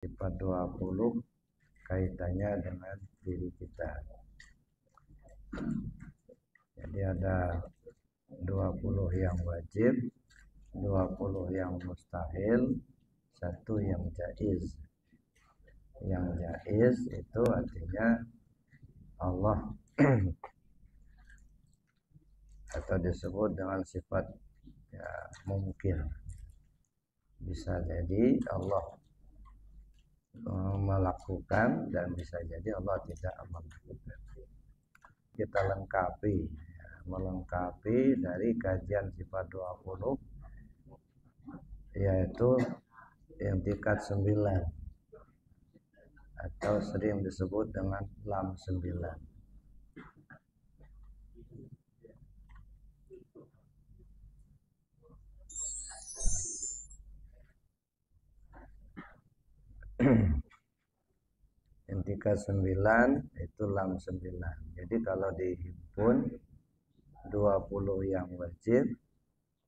Sifat 20 kaitannya dengan diri kita. Jadi ada 20 yang wajib, 20 yang mustahil, 1 yang jaiz. Yang jaiz itu artinya Allah atau disebut dengan sifat ya, mungkin. Bisa jadi Allah melakukan dan bisa jadi Allah tidak melakukan. Kita lengkapi, melengkapi dari kajian sifat 20 yaitu yang tingkat 9 atau sering disebut dengan lam 9. Yang tingkat 9 itu lam 9. Jadi kalau dihimpun 20 yang wajib,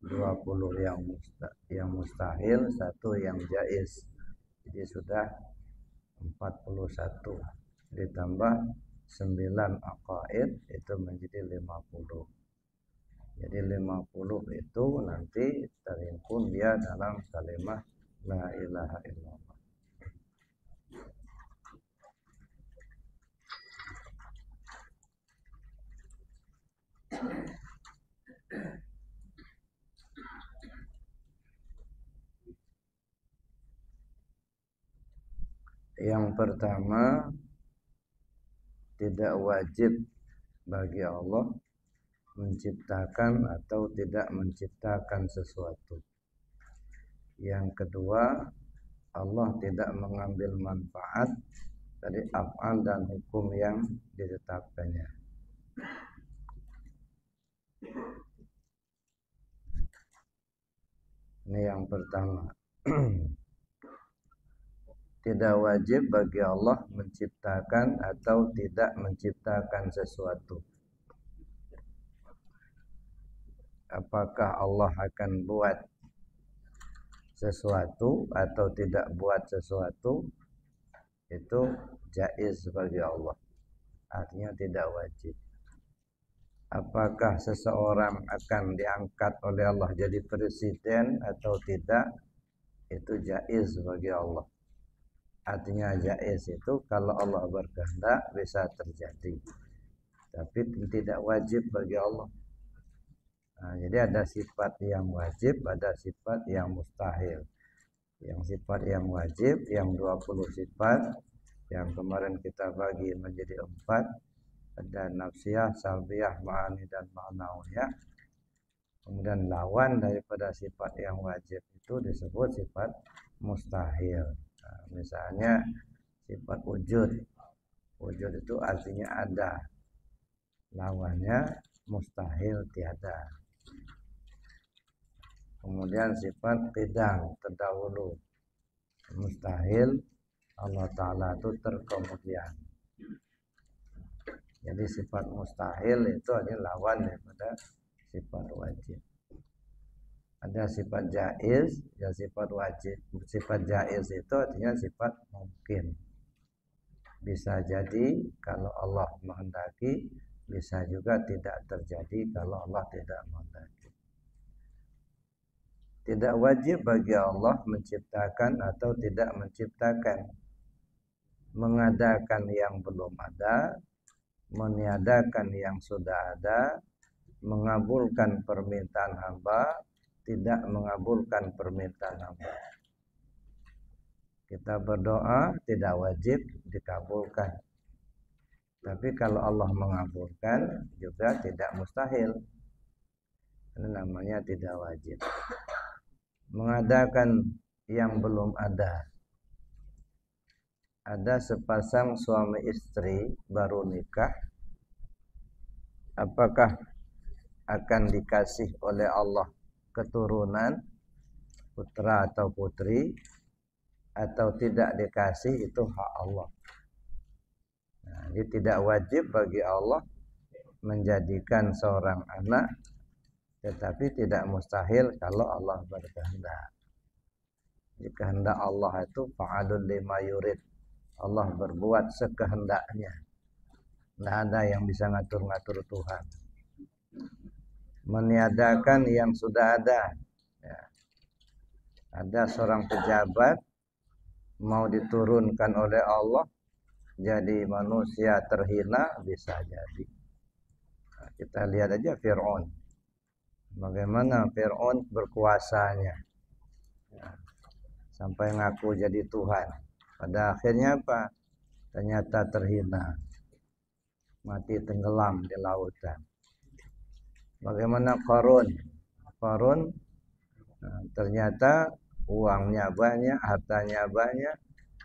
20 yang mustahil, 1 yang jaiz. Jadi sudah 41 ditambah 9 aqaid itu menjadi 50. Jadi 50 itu nanti terhimpun dia dalam kalimat la ilaha illallah. Yang pertama, tidak wajib bagi Allah menciptakan atau tidak menciptakan sesuatu. Yang kedua, Allah tidak mengambil manfaat dari af'al dan hukum yang ditetapkannya. Ini yang pertama. Tidak wajib bagi Allah menciptakan atau tidak menciptakan sesuatu. Apakah Allah akan buat sesuatu atau tidak buat sesuatu, itu jaiz bagi Allah. Artinya tidak wajib. Apakah seseorang akan diangkat oleh Allah jadi presiden atau tidak, itu jaiz bagi Allah. Artinya jaiz itu kalau Allah berkehendak bisa terjadi, tapi tidak wajib bagi Allah. Nah, jadi ada sifat yang wajib, ada sifat yang mustahil. Yang sifat yang wajib, yang 20 sifat yang kemarin kita bagi menjadi 4, ada nafsiyah, salbiyah, ma'ani dan ma'nawiyah. Kemudian lawan daripada sifat yang wajib itu disebut sifat mustahil. Nah, misalnya sifat wujud. Wujud itu artinya ada. Lawannya mustahil tiada. Kemudian sifat qidam, terdahulu. Mustahil Allah Ta'ala itu terkemudian. Jadi sifat mustahil itu adalah lawan daripada sifat wajib. Ada sifat jaiz, ya sifat wajib. Sifat jaiz itu artinya sifat mungkin. Bisa jadi kalau Allah menghendaki, bisa juga tidak terjadi kalau Allah tidak menghendaki. Tidak wajib bagi Allah menciptakan atau tidak menciptakan, mengadakan yang belum ada, meniadakan yang sudah ada, mengabulkan permintaan hamba, tidak mengabulkan permintaan hamba. Kita berdoa tidak wajib dikabulkan, tapi kalau Allah mengabulkan juga tidak mustahil. Ini namanya tidak wajib. Mengadakan yang belum ada. Ada sepasang suami istri baru nikah, apakah akan dikasih oleh Allah keturunan, putra atau putri, atau tidak dikasih, itu hak Allah. Nah, jadi tidak wajib bagi Allah menjadikan seorang anak, tetapi tidak mustahil kalau Allah berkehendak. Kehendak Allah itu fa'alul lima yurid. Allah berbuat sekehendaknya. Tidak ada yang bisa ngatur-ngatur Tuhan. Meniadakan yang sudah ada. Ya. Ada seorang pejabat mau diturunkan oleh Allah jadi manusia terhina, bisa jadi. Nah, kita lihat aja Fir'aun. Bagaimana Fir'aun berkuasanya. Ya. Sampai ngaku jadi Tuhan. Pada akhirnya apa? Ternyata terhina. Mati tenggelam di lautan. Bagaimana Qarun? Qarun ternyata uangnya banyak, hartanya banyak,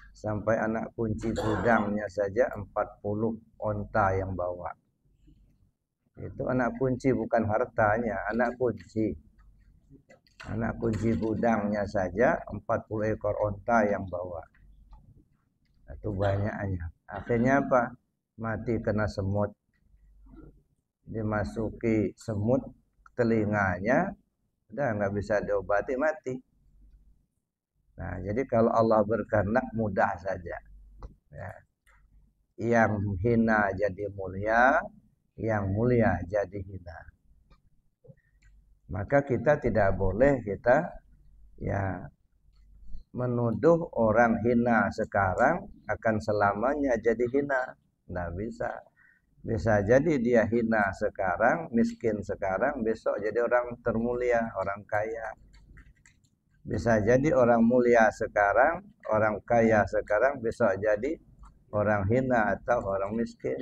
sampai anak kunci gudangnya saja 40 onta yang bawa. Itu anak kunci, bukan hartanya, anak kunci. Anak kunci gudangnya saja 40 ekor onta yang bawa. Itu banyaknya. Akhirnya apa? Mati kena semut. Dimasuki semut telinganya, udah nggak bisa diobati, mati. Nah, jadi kalau Allah berkehendak mudah saja. Ya. Yang hina jadi mulia, yang mulia jadi hina. Maka kita tidak boleh ya menuduh orang hina sekarang akan selamanya jadi hina. Nggak bisa. Bisa jadi dia hina sekarang, miskin sekarang, besok jadi orang termulia, orang kaya. Bisa jadi orang mulia sekarang, orang kaya sekarang, besok jadi orang hina atau orang miskin.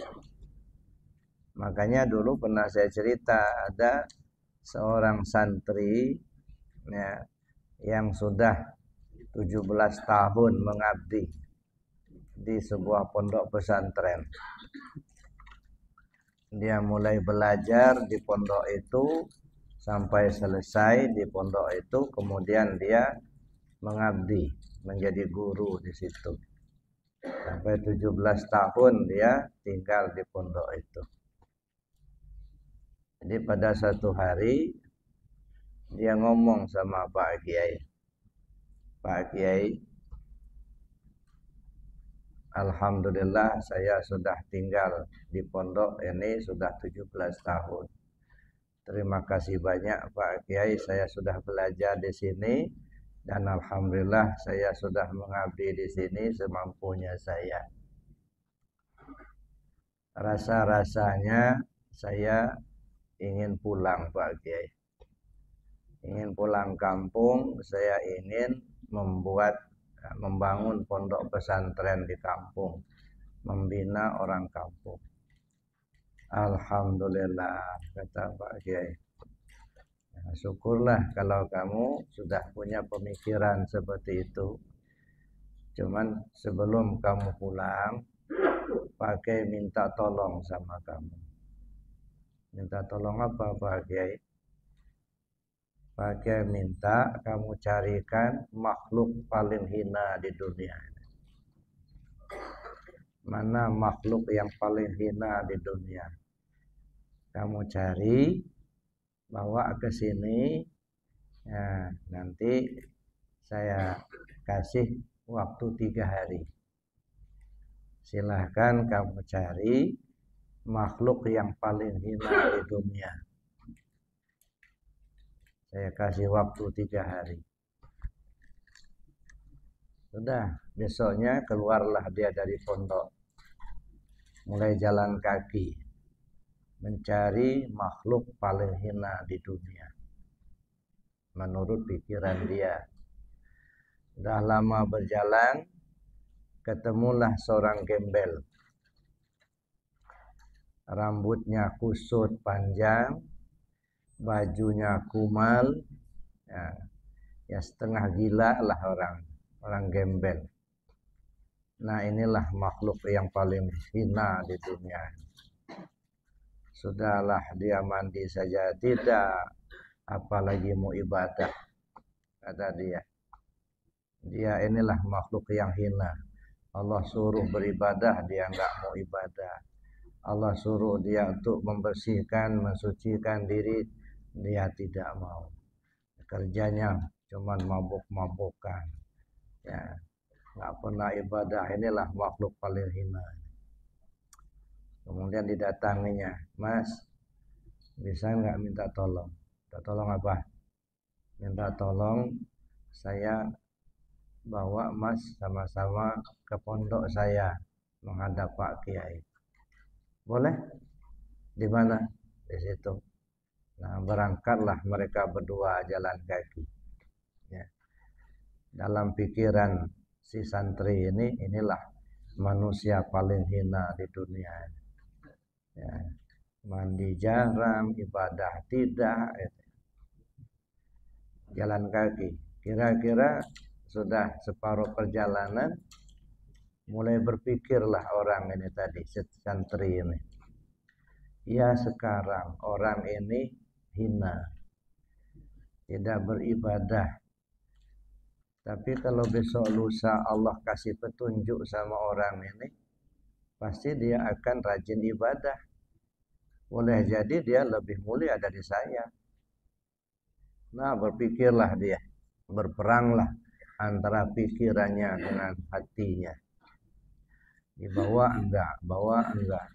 Makanya dulu pernah saya cerita, ada seorang santri ya, yang sudah 17 tahun mengabdi di sebuah pondok pesantren. Dia mulai belajar di pondok itu sampai selesai di pondok itu, kemudian dia mengabdi menjadi guru di situ. Sampai 17 tahun dia tinggal di pondok itu. Jadi pada satu hari dia ngomong sama Pak Kiai. Pak Kiai, alhamdulillah saya sudah tinggal di pondok ini sudah 17 tahun. Terima kasih banyak Pak Kiai, saya sudah belajar di sini dan alhamdulillah saya sudah mengabdi di sini semampunya saya. Rasa-rasanya saya ingin pulang Pak Kiai. Ingin pulang kampung, saya ingin membangun pondok pesantren di kampung, membina orang kampung. Alhamdulillah, kata Pak Kiai. Syukurlah kalau kamu sudah punya pemikiran seperti itu. Cuman sebelum kamu pulang, Pak Kiai minta tolong sama kamu. Minta tolong apa Pak Kiai? Pak Kiai minta kamu carikan makhluk paling hina di dunia. Mana makhluk yang paling hina di dunia? Kamu cari, bawa ke sini. Ya, nanti saya kasih waktu 3 hari. Silahkan kamu cari makhluk yang paling hina di dunia. Saya kasih waktu 3 hari. Sudah, besoknya keluarlah dia dari pondok. Mulai jalan kaki. Mencari makhluk paling hina di dunia. Menurut pikiran dia. Sudah lama berjalan, ketemulah seorang gembel. Rambutnya kusut panjang, bajunya kumal, ya setengah gila lah orang gembel. Nah inilah makhluk yang paling hina di dunia. Sudahlah dia mandi saja tidak, apalagi mau ibadah, kata dia. Dia inilah makhluk yang hina. Allah suruh beribadah, dia enggak mau ibadah. Allah suruh dia untuk membersihkan, mensucikan diri, dia tidak mau. Kerjanya cuman mabuk-mabukan. Ya, nggak pernah ibadah, inilah makhluk paling hina. Kemudian didatanginya, Mas, bisa nggak minta tolong? Minta tolong apa? Minta tolong saya bawa Mas sama-sama ke pondok saya menghadap Pak Kiai. Boleh? Di mana? Di situ. Nah, berangkatlah mereka berdua jalan kaki. Ya. Dalam pikiran si santri ini, inilah manusia paling hina di dunia. Ya. Mandi jarang, ibadah tidak. Jalan kaki. Kira-kira sudah separuh perjalanan, mulai berpikirlah orang ini tadi, santri ini. Ya sekarang orang ini hina, tidak beribadah. Tapi kalau besok lusa Allah kasih petunjuk sama orang ini, pasti dia akan rajin ibadah. Boleh jadi dia lebih mulia dari saya. Nah, berpikirlah dia, berperanglah antara pikirannya dengan hatinya. Dibawa enggak, bawa enggak.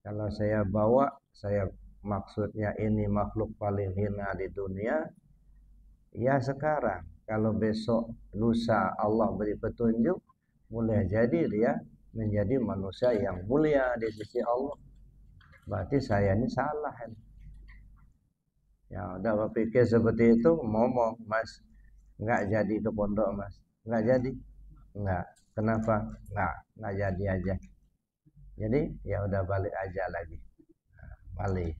Kalau saya bawa, saya maksudnya ini makhluk paling hina di dunia. Ya sekarang, kalau besok lusa Allah beri petunjuk, boleh jadi dia menjadi manusia yang mulia di sisi Allah. Berarti saya ini salah. Ya udah berpikir seperti itu, ngomong, Mas, nggak jadi ke pondok, Mas. Nggak jadi? Nggak. Kenapa? Nggak jadi aja. Jadi ya udah balik aja lagi. Nah, balik.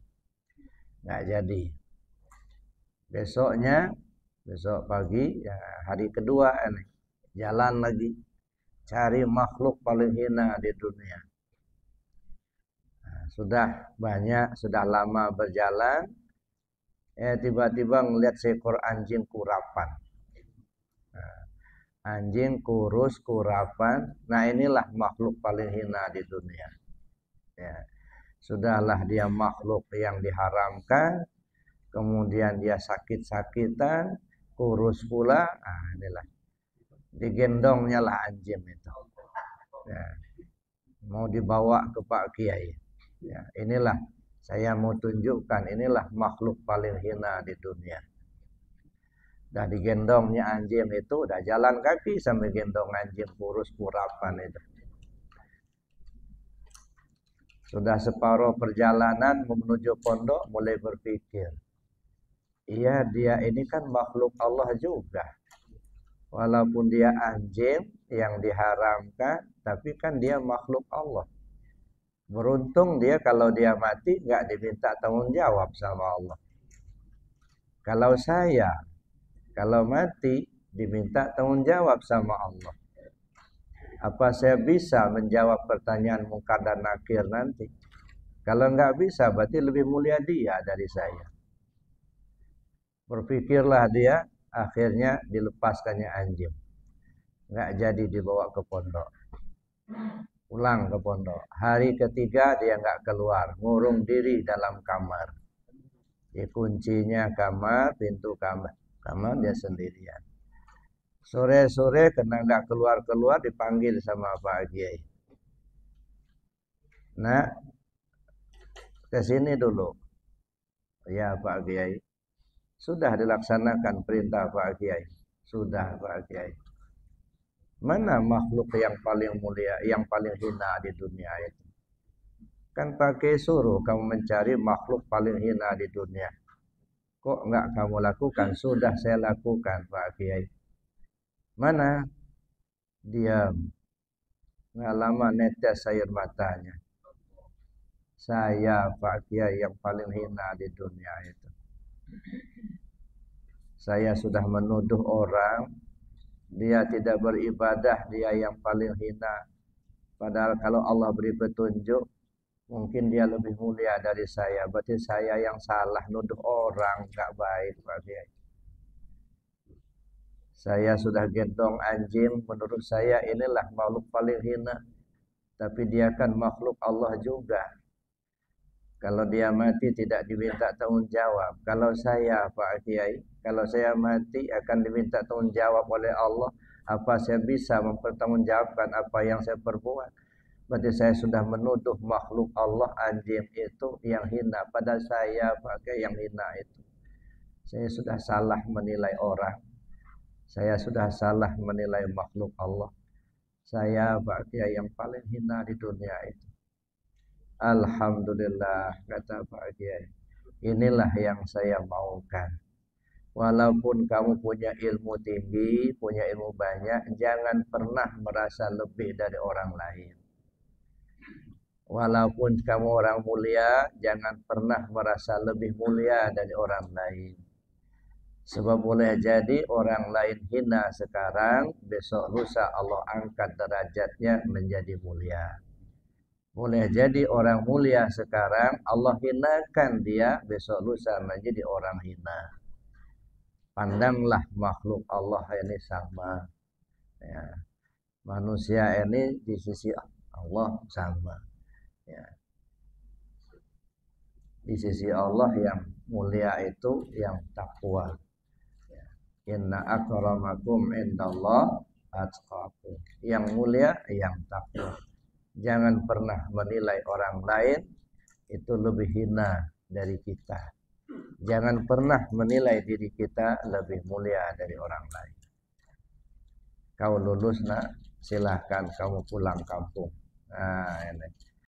Nggak jadi. Besok pagi, ya, hari kedua ini, jalan lagi. Cari makhluk paling hina di dunia. Nah, sudah lama berjalan. Tiba-tiba ngelihat seekor anjing kurapan. Nah, anjing kurus, kurapan. Nah inilah makhluk paling hina di dunia. Ya. Sudahlah dia makhluk yang diharamkan. Kemudian dia sakit-sakitan, kurus pula. Nah inilah. Digendongnya lah anjing itu. Ya. Mau dibawa ke Pak Kiai. Ya, inilah saya mau tunjukkan, inilah makhluk paling hina di dunia. Dah digendongnya anjing itu, udah jalan kaki sambil gendong anjing kurus kurapan itu. Sudah separuh perjalanan menuju pondok, mulai berpikir, iya dia ini kan makhluk Allah juga. Walaupun dia anjing yang diharamkan, tapi kan dia makhluk Allah. Beruntung dia kalau dia mati nggak diminta tanggung jawab sama Allah. Kalau saya, kalau mati diminta tanggung jawab sama Allah. Apa saya bisa menjawab pertanyaan Munkar dan Nakir nanti? Kalau nggak bisa, berarti lebih mulia dia dari saya. Berpikirlah dia, akhirnya dilepaskannya anjing. Nggak jadi dibawa ke pondok. Pulang ke pondok. Hari ketiga dia nggak keluar, ngurung diri dalam kamar. Kuncinya kamar, pintu kamar dia sendirian. Sore-sore kena nggak keluar-keluar, dipanggil sama Pak Kiai. Nah, ke sini dulu. Ya Pak Kiai. Sudah dilaksanakan perintah Pak Kiai. Sudah Pak Kiai. Mana makhluk yang paling mulia, yang paling hina di dunia itu? Kan pakai suruh kamu mencari makhluk paling hina di dunia. Kok enggak kamu lakukan? Sudah saya lakukan Pak Kiai. Mana? Diam. Nggak lama netes air matanya. Saya Pak Kiai yang paling hina di dunia itu. Saya sudah menuduh orang, dia tidak beribadah, dia yang paling hina. Padahal kalau Allah beri petunjuk, mungkin dia lebih mulia dari saya. Berarti saya yang salah, nuduh orang, gak baik Pak Kiai. Saya sudah gendong anjing, menurut saya inilah makhluk paling hina. Tapi dia kan makhluk Allah juga. Kalau dia mati tidak diminta tanggung jawab. Kalau saya Pak Kiai, kalau saya mati akan diminta tanggung jawab oleh Allah. Apa saya bisa mempertanggungjawabkan apa yang saya perbuat? Berarti saya sudah menuduh makhluk Allah anjing itu yang hina. Padahal saya pakai yang hina itu. Saya sudah salah menilai orang. Saya sudah salah menilai makhluk Allah. Saya pakai yang paling hina di dunia itu. Alhamdulillah, kata Pak Kiai. Inilah yang saya maukan. Walaupun kamu punya ilmu tinggi, punya ilmu banyak, jangan pernah merasa lebih dari orang lain. Walaupun kamu orang mulia, jangan pernah merasa lebih mulia dari orang lain. Sebab boleh jadi orang lain hina sekarang, besok lusa Allah angkat derajatnya menjadi mulia. Boleh jadi orang mulia sekarang, Allah hinakan dia, besok lusa menjadi orang hina. Pandanglah makhluk Allah ini sama. Ya. Manusia ini di sisi Allah sama. Ya. Di sisi Allah yang mulia itu yang takwa. Ya. Inna akramakum indallah atqakum. Yang mulia yang takwa. Jangan pernah menilai orang lain itu lebih hina dari kita. Jangan pernah menilai diri kita lebih mulia dari orang lain. Kau lulus nak, silahkan kamu pulang kampung. Nah, ini.